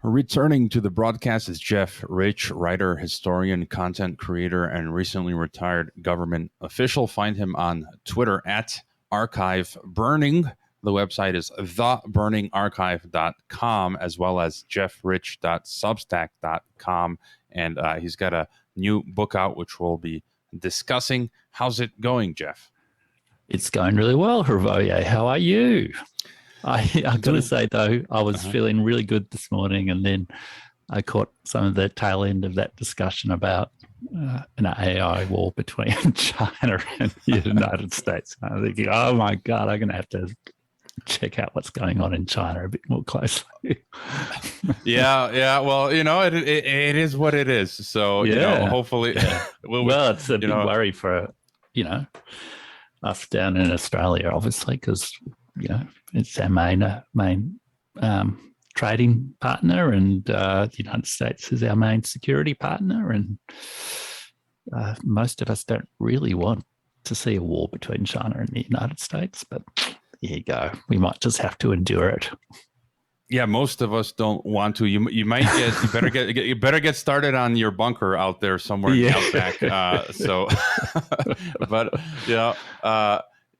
Returning to the broadcast is Jeff Rich, writer, historian, content creator, and recently retired government official. Find him on Twitter at Archive Burning. The website is theburningarchive.com, as well as jeffrich.substack.com. And he's got a new book out, which we'll be discussing. How's it going, Jeff? It's going really well, Hrvoje. How are you? I've got to say, though, I was feeling really good this morning, and then I caught some of the tail end of that discussion about an AI war between China and the United States. I was thinking, oh, my God, I'm going to have to check out what's going on in China a bit more closely. Yeah. Well, it is what it is. So, hopefully. Yeah. Well, it's a big worry for, us down in Australia, obviously, because it's our main trading partner, and the United States is our main security partner, and most of us don't really want to see a war between China and the United States, but here you go. We might just have to endure it. Yeah, most of us don't want to. You better get started on your bunker out there somewhere in the outback.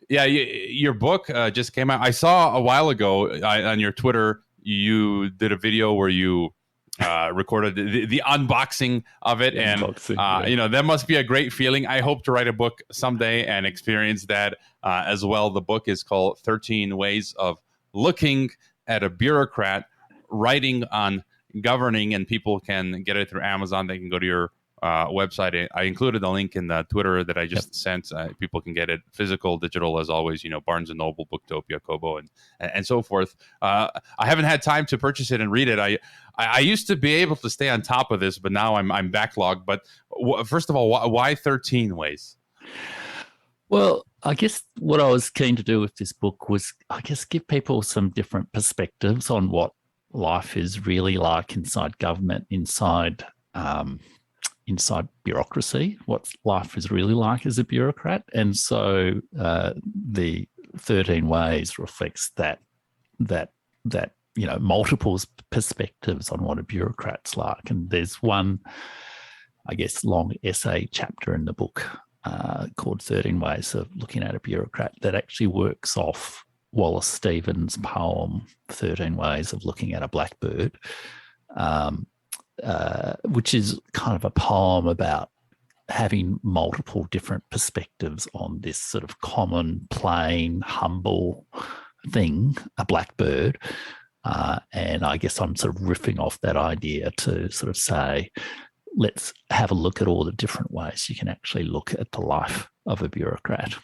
Your book just came out. I saw a while ago on your Twitter, you did a video where you recorded the unboxing of it. That must be a great feeling. I hope to write a book someday and experience that as well. The book is called 13 Ways of Looking at a Bureaucrat, Writing on Governing, and people can get it through Amazon. They can go to your website. I included the link in the Twitter that I just sent. People can get it physical, digital, as always. Barnes & Noble, Booktopia, Kobo, and so forth. I haven't had time to purchase it and read it. I used to be able to stay on top of this, but now I'm backlogged. But first of all, why 13 ways? Well, I guess what I was keen to do with this book was, give people some different perspectives on what life is really like inside government, inside bureaucracy, what life is really like as a bureaucrat. And so the 13 ways reflects that multiple perspectives on what a bureaucrat's like. And there's one, long essay chapter in the book called 13 Ways of Looking at a Bureaucrat that actually works off Wallace Stevens' poem, 13 Ways of Looking at a Blackbird, which is kind of a poem about having multiple different perspectives on this sort of common, plain, humble thing, a blackbird. And I guess I'm sort of riffing off that idea to sort of say, let's have a look at all the different ways you can actually look at the life of a bureaucrat.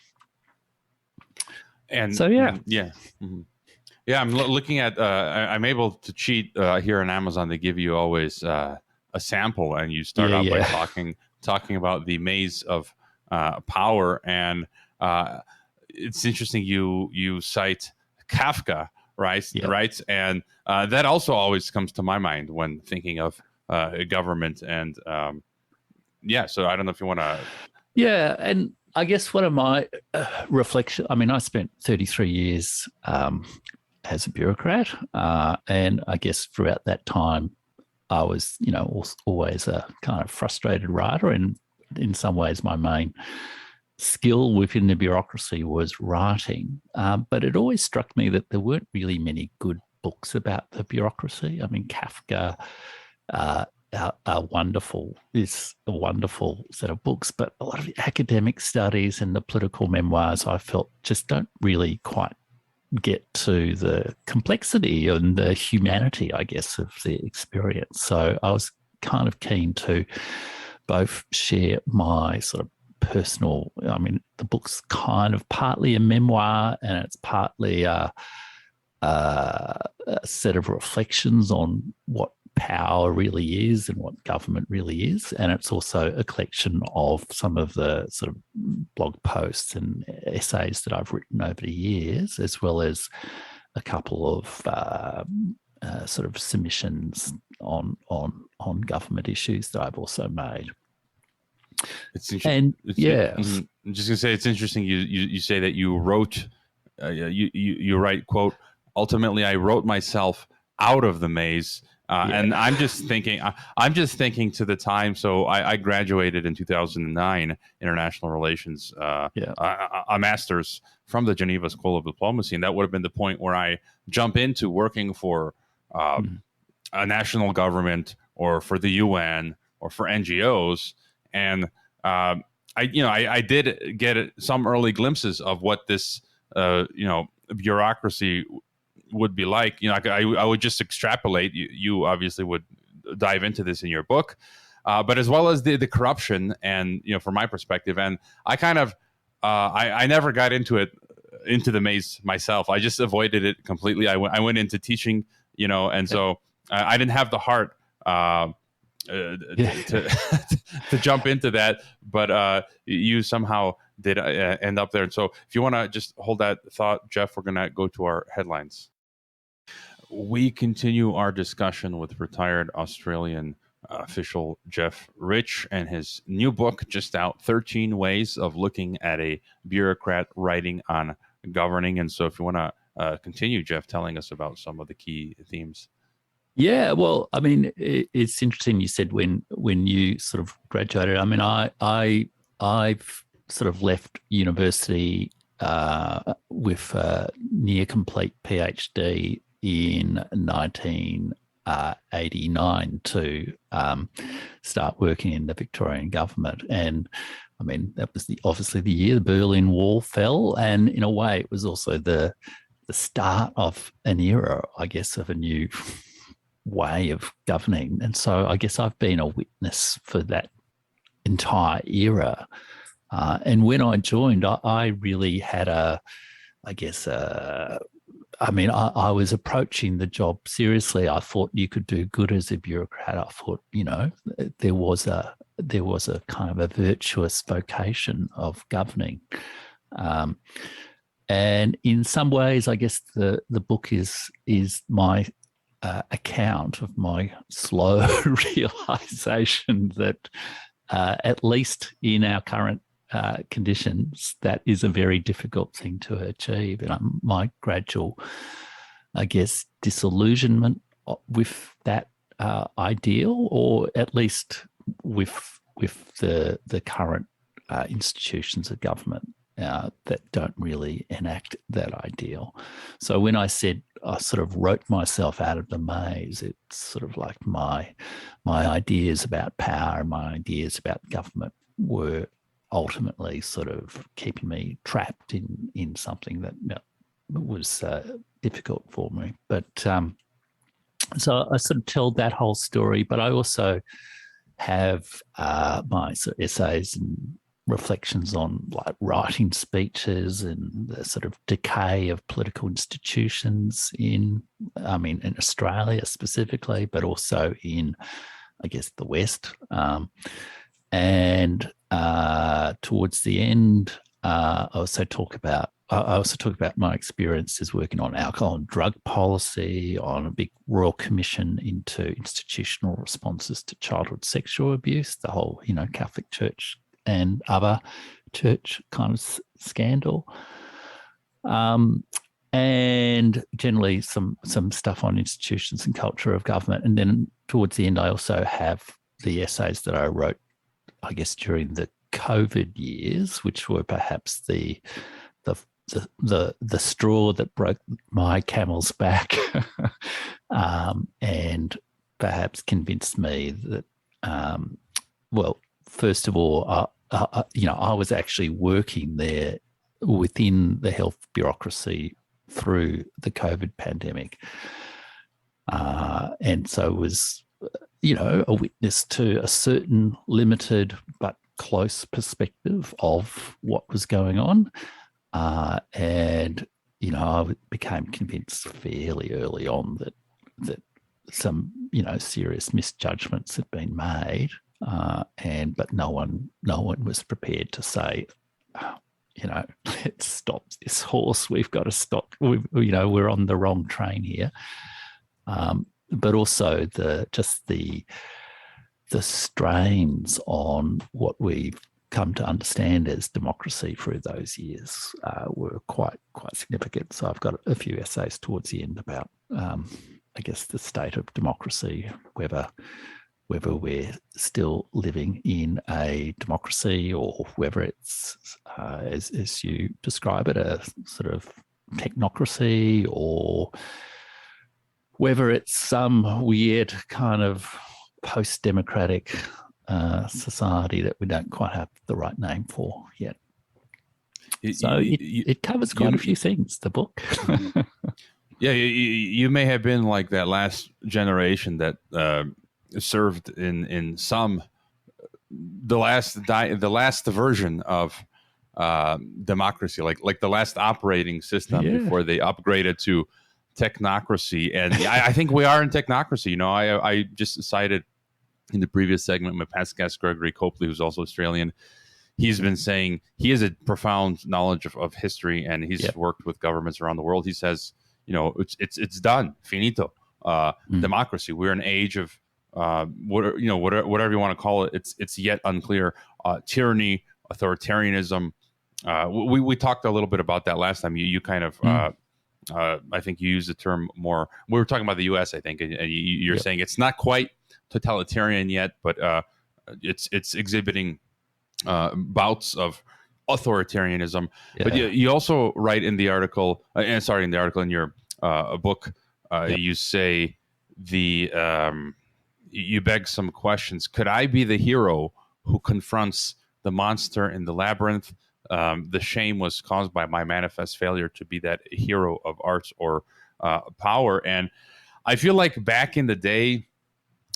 And so, yeah. Mm-hmm. Yeah, I'm looking at, I'm able to cheat here on Amazon. They give you always a sample, and you start out by talking about the maze of power. And it's interesting you cite Kafka, right? Yeah. Right. And that also always comes to my mind when thinking of government. And so I don't know if you want to. Yeah. And I guess one of my reflections, I spent 33 years as a bureaucrat. And I guess throughout that time, I was, always a kind of frustrated writer. And in some ways, my main skill within the bureaucracy was writing. But it always struck me that there weren't really many good books about the bureaucracy. Kafka is a wonderful set of books, but a lot of the academic studies and the political memoirs I felt just don't really quite get to the complexity and the humanity, I guess, of the experience. So I was kind of keen to both share my sort of personal, the book's kind of partly a memoir and it's partly a set of reflections on what power really is and what government really is. And it's also a collection of some of the sort of blog posts and essays that I've written over the years, as well as a couple of sort of submissions on government issues that I've also made. It's interesting. And I'm just gonna say it's interesting. You say that you wrote, you write, quote, ultimately I wrote myself out of the maze. And I'm just thinking to the time. So I graduated in 2009, international relations, a master's from the Geneva School of Diplomacy, and that would have been the point where I jump into working for a national government or for the UN or for NGOs, and I did get some early glimpses of what this bureaucracy would be like. I would just extrapolate. You obviously would dive into this in your book, but as well as the corruption, and from my perspective, and I kind of I never got into the maze myself. I just avoided it completely. I went into teaching, and so I didn't have the heart to jump into that, but you somehow did end up there. And so if you want to just hold that thought, Jeff, we're going to go to our headlines. We continue our discussion with retired Australian official Jeff Rich and his new book just out, 13 Ways of Looking at a Bureaucrat Writing on Governing. And so if you want to continue, Jeff, telling us about some of the key themes. Yeah, well, I mean, it's interesting you said when you sort of graduated. I mean, I've sort of left university with a near complete PhD in 1989 to start working in the Victorian government. And I mean, that was obviously the year the Berlin Wall fell, and in a way, it was also the start of an era, I guess, of a new way of governing. And so I guess I've been a witness for that entire era. And when I joined, I really had I was approaching the job seriously. I thought you could do good as a bureaucrat. I thought, there was a kind of a virtuous vocation of governing. And in some ways, I guess the book is my account of my slow realization that at least in our current conditions, that is a very difficult thing to achieve. And my gradual, I guess, disillusionment with that ideal, or at least with the current institutions of government that don't really enact that ideal. So when I said I sort of wrote myself out of the maze, it's sort of like my ideas about power and my ideas about government were ultimately sort of keeping me trapped in something that was difficult for me. But so I sort of tell that whole story, but I also have my sort of essays and reflections on like writing speeches and the sort of decay of political institutions in Australia specifically, but also in, I guess, the West. And towards the end, I also talk about my experiences working on alcohol and drug policy, on a big royal commission into institutional responses to childhood sexual abuse, the whole, Catholic Church and other church kind of scandal. And generally some stuff on institutions and culture of government. And then towards the end, I also have the essays that I wrote, I guess, during the COVID years, which were perhaps the straw that broke my camel's back, and perhaps convinced me that, first of all, I was actually working there within the health bureaucracy through the COVID pandemic, and so was, a witness to a certain limited but close perspective of what was going on. And, I became convinced fairly early on that some, serious misjudgments had been made. But no one was prepared to say, let's stop this horse. We've got to stop. We're on the wrong train here. But also the strains on what we've come to understand as democracy through those years were quite significant. So I've got a few essays towards the end about I guess, the state of democracy, whether we're still living in a democracy or whether it's, as you describe it, a sort of technocracy, or whether it's some weird kind of post-democratic society that we don't quite have the right name for yet. It covers quite a few things, the book. Yeah, you may have been like that last generation that served in some the last version of democracy, like the last operating system before they upgraded to technocracy. And I think we are in technocracy. You know, I just cited in the previous segment my past guest Gregory Copley, who's also Australian. He's been saying he has a profound knowledge of history, and he's worked with governments around the world. He says, you know, it's done, finito. Democracy. We're in an age of whatever you want to call it. It's yet unclear. Tyranny, authoritarianism. We talked a little bit about that last time. You kind of I think you used the term more. We were talking about the U.S. I think, and you're saying it's not quite totalitarian yet, but it's exhibiting bouts of authoritarianism. But you also write in the article, in your book, you say you beg some questions. Could I be the hero who confronts the monster in the labyrinth? The shame was caused by my manifest failure to be that hero of arts or power. And I feel like back in the day,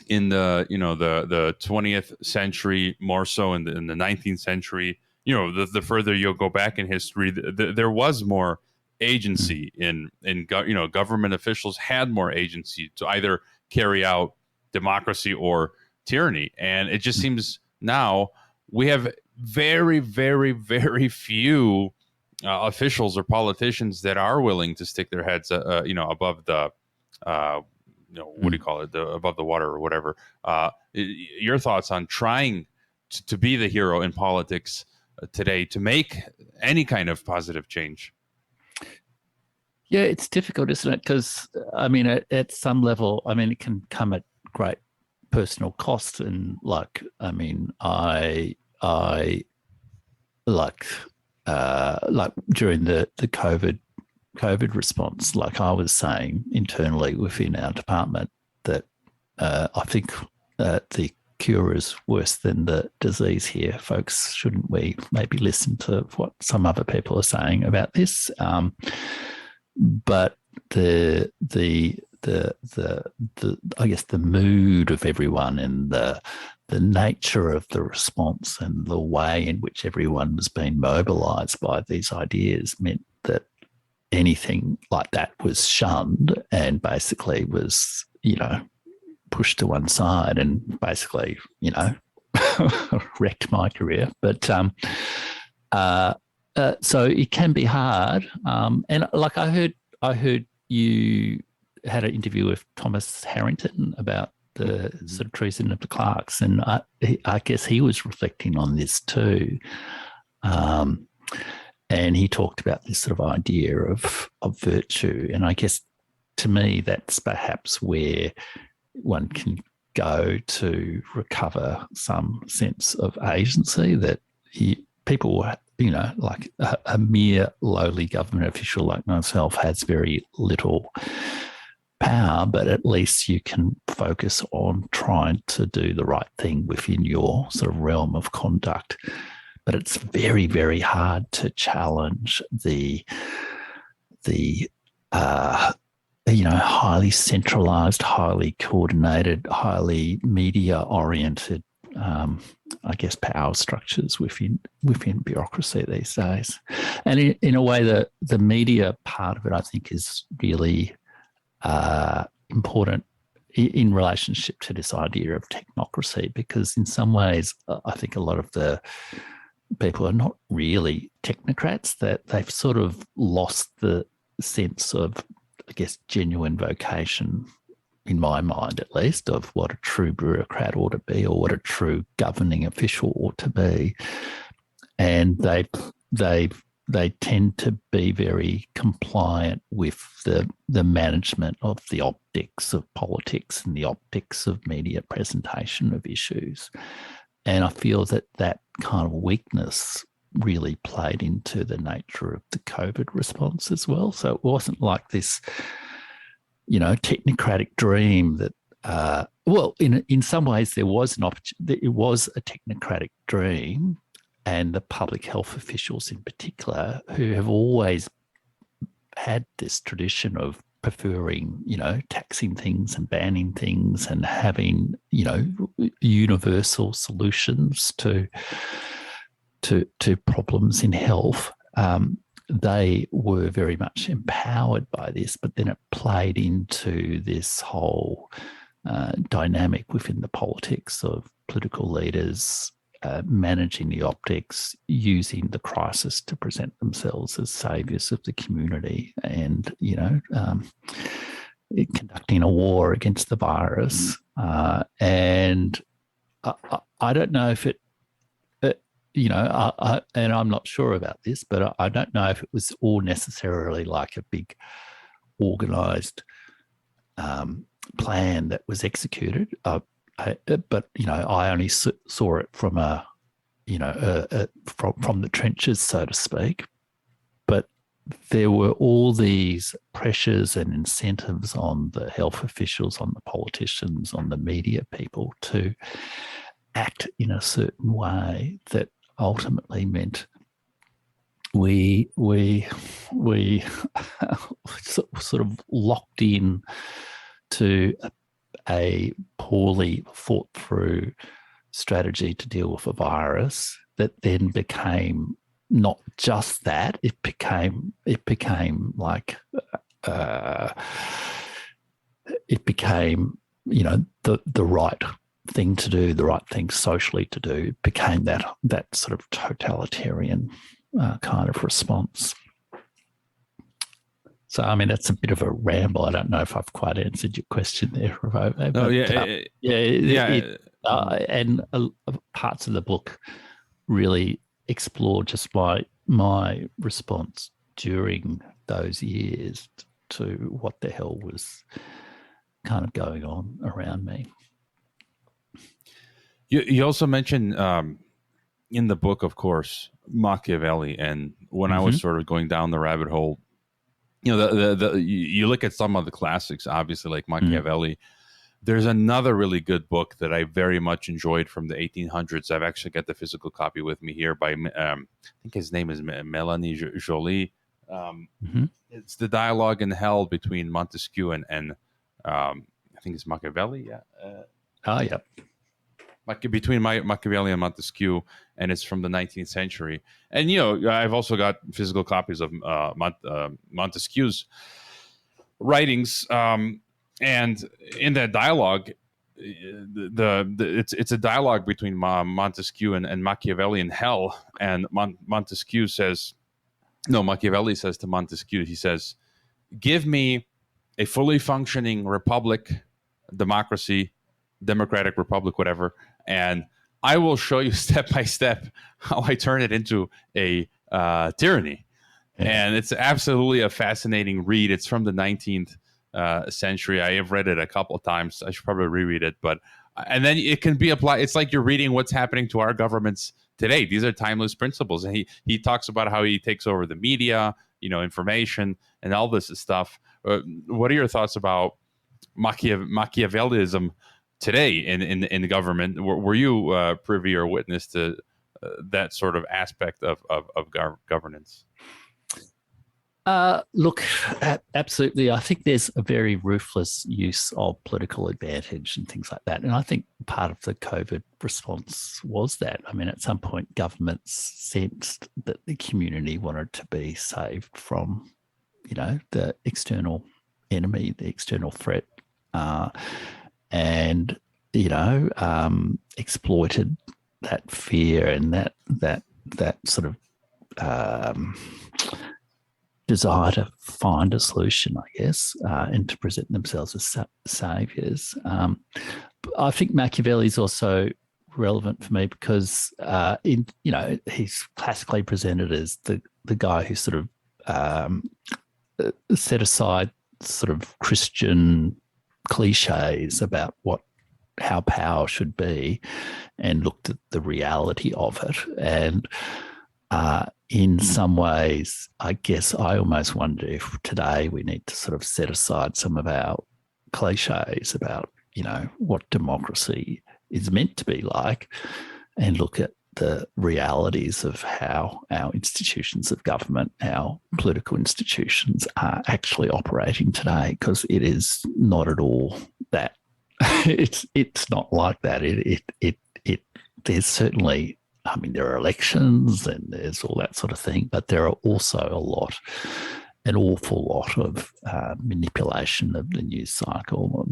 in the 20th century, more so in the 19th century, the further you'll go back in history, there was more agency in government officials had more agency to either carry out democracy or tyranny. And it just seems now we have very, very, very few officials or politicians that are willing to stick their heads, above the, what do you call it, above the water or whatever. Your thoughts on trying to be the hero in politics today to make any kind of positive change? Yeah, it's difficult, isn't it? Because, I mean, at some level, I mean, it can come at great personal cost. And I during the COVID response, like I was saying internally within our department, that I think the cure is worse than the disease here, folks. Shouldn't we maybe listen to what some other people are saying about this? But the I guess the mood of everyone and the nature of the response and the way in which everyone was being mobilized by these ideas meant that anything like that was shunned and basically was, pushed to one side and basically, wrecked my career. But so it can be hard. And like I heard you had an interview with Thomas Harrington about the sort of treason of the clerks, and I guess he was reflecting on this too. And he talked about this sort of idea of virtue. And I guess to me, that's perhaps where one can go to recover some sense of agency, that people, like a mere lowly government official like myself has very little power, but at least you can focus on trying to do the right thing within your sort of realm of conduct. But it's very, very hard to challenge the highly centralized, highly coordinated, highly media-oriented, power structures within bureaucracy these days. And in a way, the media part of it, I think, is really important in relationship to this idea of technocracy, because in some ways, I think a lot of the people are not really technocrats, that they've sort of lost the sense of, I guess, genuine vocation, in my mind at least, of what a true bureaucrat ought to be or what a true governing official ought to be. And they've they tend to be very compliant with the management of the optics of politics and the optics of media presentation of issues. And I feel that that kind of weakness really played into the nature of the COVID response as well. So it wasn't like this, technocratic dream that, in some ways there was it was a technocratic dream, and the public health officials in particular, who have always had this tradition of preferring, taxing things and banning things and having, universal solutions to problems in health. They were very much empowered by this, but then it played into this whole dynamic within the politics of political leaders managing the optics, using the crisis to present themselves as saviours of the community, and conducting a war against the virus. And I don't know if it, and I'm not sure about this, but I don't know if it was all necessarily like a big organised plan that was executed. But I only saw it from from the trenches, so to speak. But there were all these pressures and incentives on the health officials, on the politicians, on the media people to act in a certain way that ultimately meant we sort of locked in to a poorly thought through strategy to deal with a virus that then became not just that, it became like the right thing to do, the right thing socially to do. It became that sort of totalitarian kind of response. So, I mean, it's a bit of a ramble. I don't know if I've quite answered your question there, Hrvoje. And parts of the book really explore just my response during those years to what the hell was kind of going on around me. You also mentioned in the book, of course, Machiavelli, and when I was sort of going down the rabbit hole, you look at some of the classics, obviously, like Machiavelli. There's another really good book that I very much enjoyed from the 1800s. I've actually got the physical copy with me here by, I think his name is Melanie Joly. It's The Dialogue in Hell between Montesquieu and I think it's Machiavelli. Yeah. Between Machiavelli and Montesquieu, and it's from the 19th century. And, I've also got physical copies of Montesquieu's writings. And in that dialogue, it's a dialogue between Montesquieu and Machiavelli in hell. And Machiavelli says to Montesquieu, he says, "Give me a fully functioning republic, democracy, democratic republic, whatever, and I will show you step by step how I turn it into a tyranny." Yeah. And it's absolutely a fascinating read. It's from the 19th century. I have read it a couple of times. I should probably reread it, and then it can be applied. It's like you're reading what's happening to our governments today. These are timeless principles. And he talks about how he takes over the media, information, and all this stuff. What are your thoughts about Machiavellism today in the government? Were you privy or witness to that sort of aspect of governance? Look, absolutely. I think there's a very ruthless use of political advantage and things like that. And I think part of the COVID response was that. I mean, at some point, governments sensed that the community wanted to be saved from, the external enemy, the external threat, and exploited that fear and that sort of desire to find a solution, I guess, and to present themselves as saviours. I think Machiavelli's also relevant for me because he's classically presented as the guy who sort of set aside sort of Christian cliches about how power should be and looked at the reality of it. And in some ways, I guess I almost wonder if today we need to sort of set aside some of our cliches about, what democracy is meant to be like and look at the realities of how our institutions of government, our political institutions are actually operating today, because it is not at all that. It's not like that. There's certainly, there are elections and there's all that sort of thing, but there are also an awful lot of manipulation of the news cycle,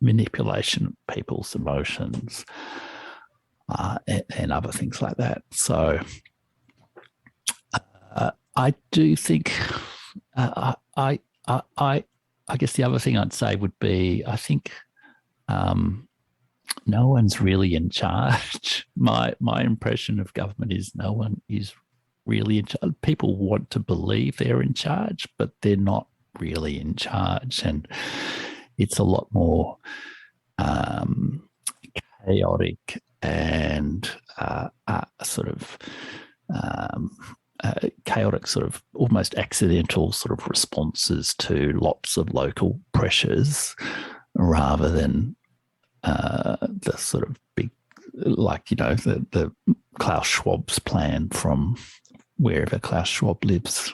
manipulation of people's emotions, and other things like that. So I do think, I guess the other thing I'd say would be, I think no one's really in charge. My impression of government is no one is really in charge. People want to believe they're in charge, but they're not really in charge. And it's a lot more chaotic and chaotic, sort of almost accidental sort of responses to lots of local pressures, rather than the sort of big, the Klaus Schwab's plan from wherever Klaus Schwab lives,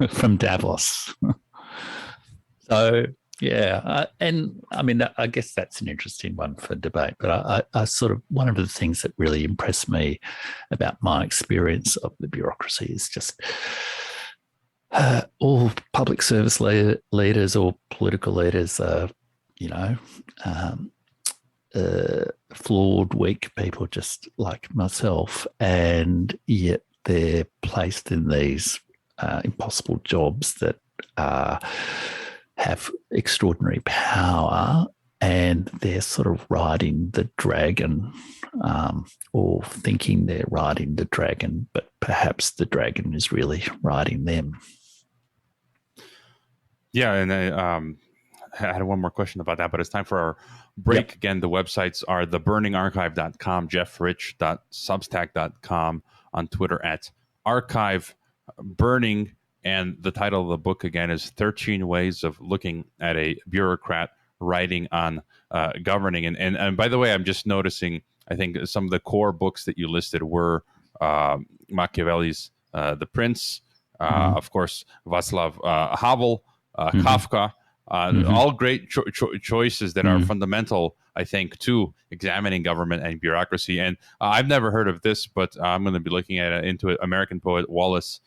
from Davos. So, yeah, and I guess that's an interesting one for debate. But I sort of, one of the things that really impressed me about my experience of the bureaucracy is just all public service leaders or political leaders are, flawed, weak people just like myself, and yet they're placed in these impossible jobs that have extraordinary power, and they're sort of riding the dragon, or thinking they're riding the dragon, but perhaps the dragon is really riding them. Yeah, and I had one more question about that, but it's time for our break. Yep. Again, the websites are theburningarchive.com, jeffrich.substack.com, on Twitter at archive burning, and the title of the book again is 13 Ways of Looking at a Bureaucrat Writing on Governing. And by the way, I'm just noticing, I think some of the core books that you listed were Machiavelli's The Prince, of course, Václav Havel, Kafka, all great choices that are fundamental, I think, to examining government and bureaucracy. And I've never heard of this, but I'm going to be looking into it. American poet Wallace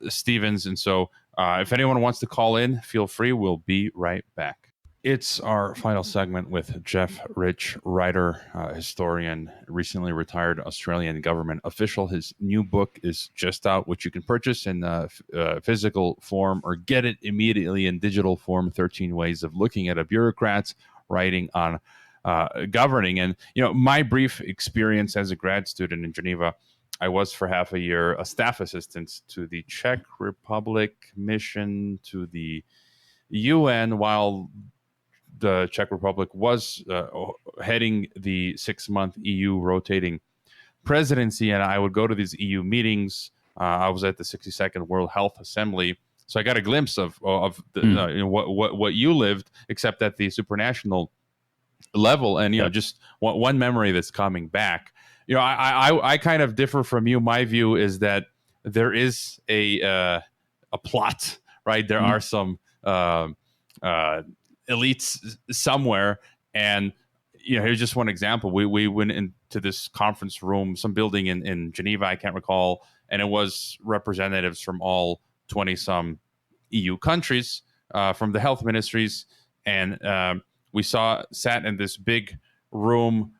Stevens. And so if anyone wants to call in, feel free. We'll be right back. It's our final segment with Jeff Rich, writer, historian, recently retired Australian government official. His new book is just out, which you can purchase in physical form or get it immediately in digital form, 13 Ways of Looking at a Bureaucrat Writing on Governing. And, my brief experience as a grad student in Geneva, I was for half a year a staff assistant to the Czech Republic mission to the UN, while the Czech Republic was heading the 6-month EU rotating presidency, and I would go to these EU meetings. I was at the 62nd World Health Assembly, so I got a glimpse of the, what you lived, except at the supranational level. And just one memory that's coming back. I kind of differ from you. My view is that there is a plot, right? There are some elites somewhere, and here's just one example. We went into this conference room, some building in Geneva, I can't recall, and it was representatives from all 20-some EU countries, from the health ministries, and we sat in this big room,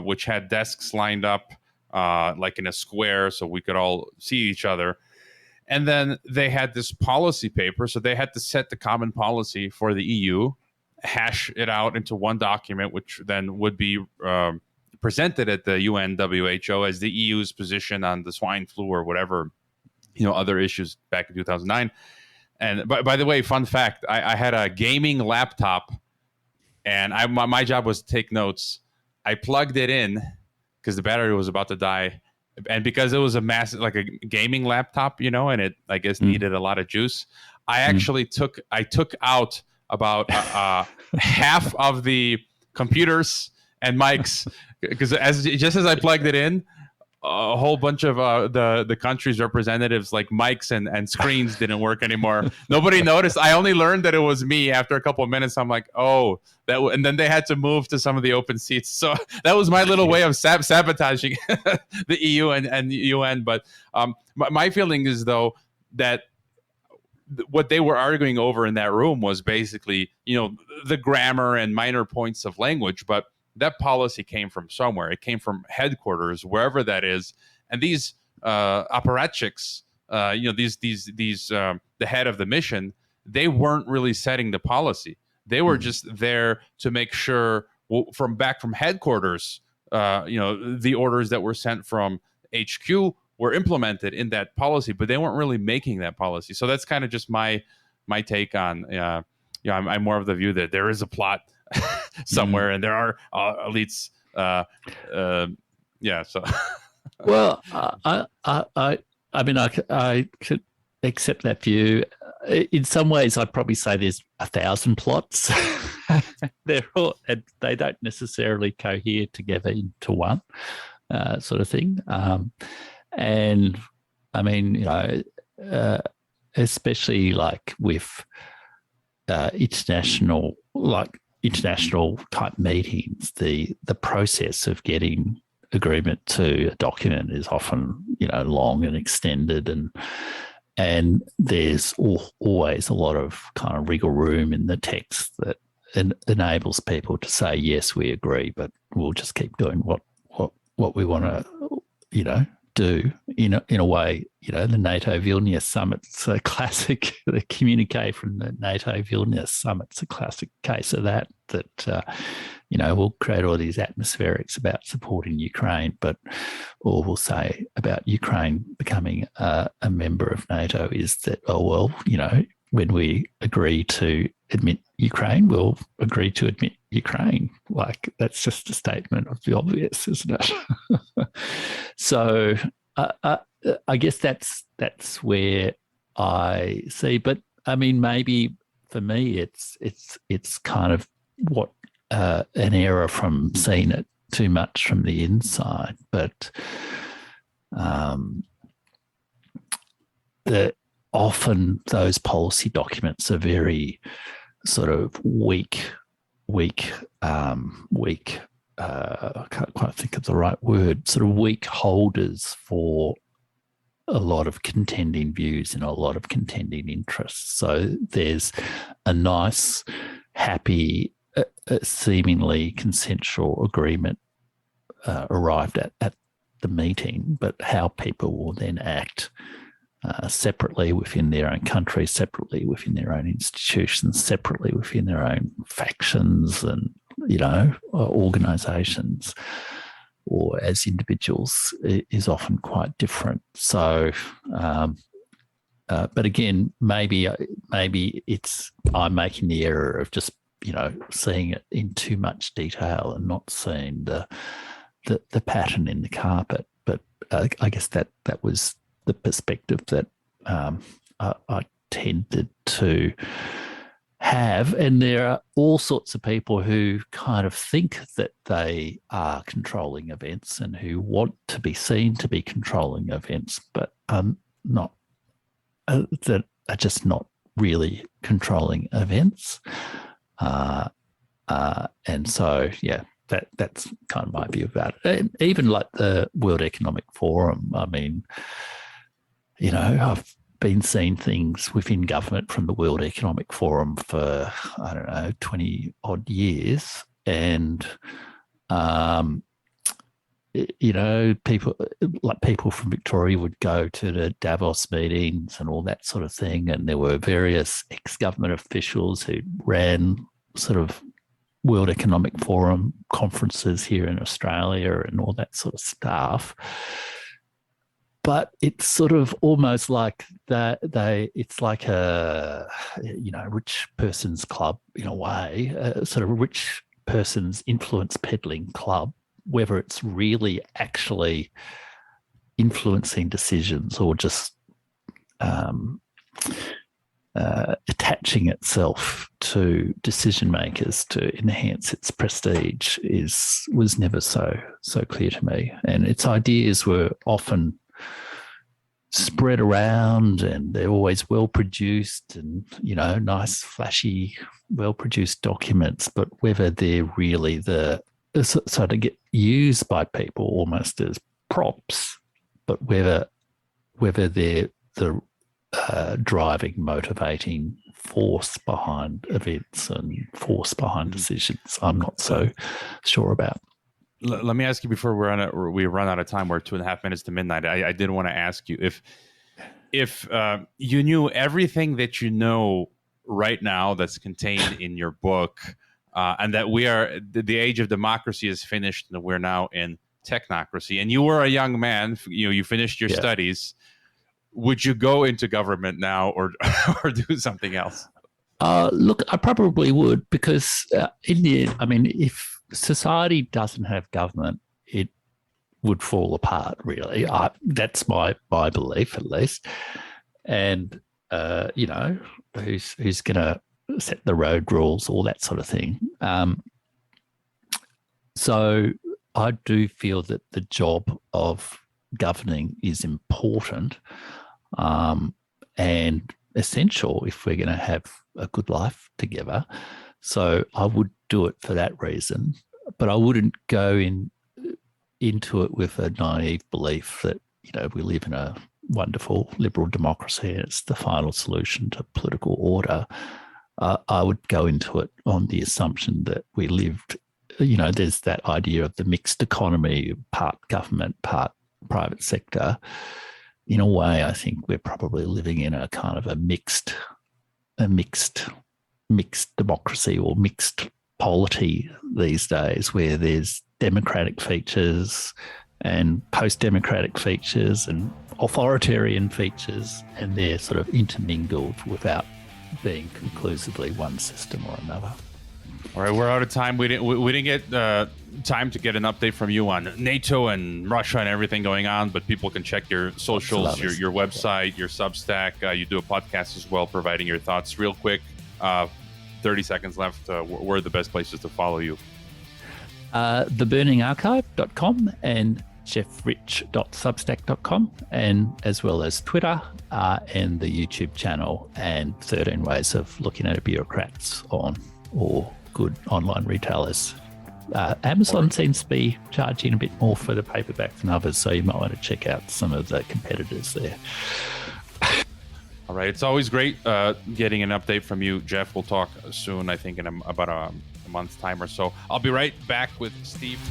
which had desks lined up like in a square, so we could all see each other. And then they had this policy paper, so they had to set the common policy for the EU, hash it out into one document, which then would be presented at the UN WHO as the EU's position on the swine flu or whatever, other issues back in 2009. And by the way, fun fact, I had a gaming laptop, and my job was to take notes. I plugged it in because the battery was about to die. And because it was a massive, like a gaming laptop, and it, I guess, needed a lot of juice, I actually took out about half of the computers and mics, because just as I plugged it in, a whole bunch of the country's representatives, like mics and screens, didn't work anymore. Nobody noticed. I only learned that it was me after a couple of minutes. I'm like, oh, and then they had to move to some of the open seats. So that was my little way of sabotaging the EU and UN. But my feeling is, though, that what they were arguing over in that room was basically, the grammar and minor points of language, but that policy came from somewhere. It came from headquarters, wherever that is. And these apparatchiks, the head of the mission, they weren't really setting the policy. They were just there to make sure, from headquarters, the orders that were sent from HQ were implemented in that policy, but they weren't really making that policy. So that's kind of just my take on. I'm more of the view that there is a plot somewhere, and there are elites. So. Well, I mean, I could accept that view. In some ways, I'd probably say there's 1,000 plots. They're all, and they don't necessarily cohere together into one sort of thing. And I mean, especially like with international type meetings, the process of getting agreement to a document is often, long and extended, and there's always a lot of kind of wriggle room in the text that enables people to say, yes, we agree, but we'll just keep doing what we want to, do in a way. The NATO Vilnius summit's a classic. The communique from the NATO Vilnius summit's a classic case of that. We'll create all these atmospherics about supporting Ukraine, but all we'll say about Ukraine becoming a member of NATO is that, when we agree to admit Ukraine, we'll agree to admit Ukraine. Like, that's just a statement of the obvious, isn't it? So I guess that's where I see. But I mean, maybe for me, it's kind of what an error from seeing it too much from the inside. But often those policy documents are very sort of weak. I can't quite think of the right word. Sort of weak holders for a lot of contending views and a lot of contending interests. So there's a nice, happy, seemingly consensual agreement arrived at the meeting, but how people will then act separately within their own country, separately within their own institutions, separately within their own factions and, organisations, or as individuals, is often quite different. So, but again, maybe I'm making the error of just seeing it in too much detail and not seeing the pattern in the carpet. But I guess that was the perspective that I tended to have. And there are all sorts of people who kind of think that they are controlling events and who want to be seen to be controlling events, but not that are just not really controlling events. And so, that's kind of my view about it. And even like the World Economic Forum, I mean, I've been seeing things within government from the World Economic Forum for, 20 odd years. And, people from Victoria would go to the Davos meetings and all that sort of thing. And there were various ex-government officials who ran sort of World Economic Forum conferences here in Australia and all that sort of stuff. But it's sort of almost like it's like a, rich person's club in a way, sort of a rich person's influence peddling club, whether it's really actually influencing decisions or just attaching itself to decision makers to enhance its prestige was never so clear to me. And its ideas were often spread around, and they're always well produced and nice, flashy, well produced documents. But whether they're really so to get used by people almost as props, but whether they're the driving, motivating force behind events and force behind decisions, I'm not so sure about. Let me ask you before we run out of time. We're 2.5 minutes to midnight. I did want to ask you if you knew everything that you know right now that's contained in your book, and that the age of democracy is finished and we're now in technocracy, and you were a young man, you finished your studies, would you go into government now or do something else? Look, I probably would, because in the end, I mean, if society doesn't have government, it would fall apart, really. That's my belief, at least. And, who's going to set the road rules, all that sort of thing. So I do feel that the job of governing is important and essential if we're going to have a good life together. So I would do it for that reason, but I wouldn't go into it with a naive belief that, we live in a wonderful liberal democracy and it's the final solution to political order. I would go into it on the assumption that we lived, there's that idea of the mixed economy, part government, part private sector. In a way, I think we're probably living in a kind of a mixed democracy or mixed polity these days, where there's democratic features and post-democratic features and authoritarian features, and they're sort of intermingled without being conclusively one system or another. All right, we're out of time. We didn't get time to get an update from you on NATO and Russia and everything going on, but people can check your socials, your website, your Substack. You do a podcast as well, providing your thoughts. Real quick, 30 seconds left. Where are the best places to follow you? theburningarchive.com and jeffrich.substack.com, and as well as Twitter and the YouTube channel and 13 ways of looking at bureaucrats on or good online retailers. Amazon seems to be charging a bit more for the paperback than others, so you might want to check out some of the competitors there. All right. It's always great getting an update from you, Jeff. We'll talk soon, I think, in about a month's time or so. I'll be right back with Steve.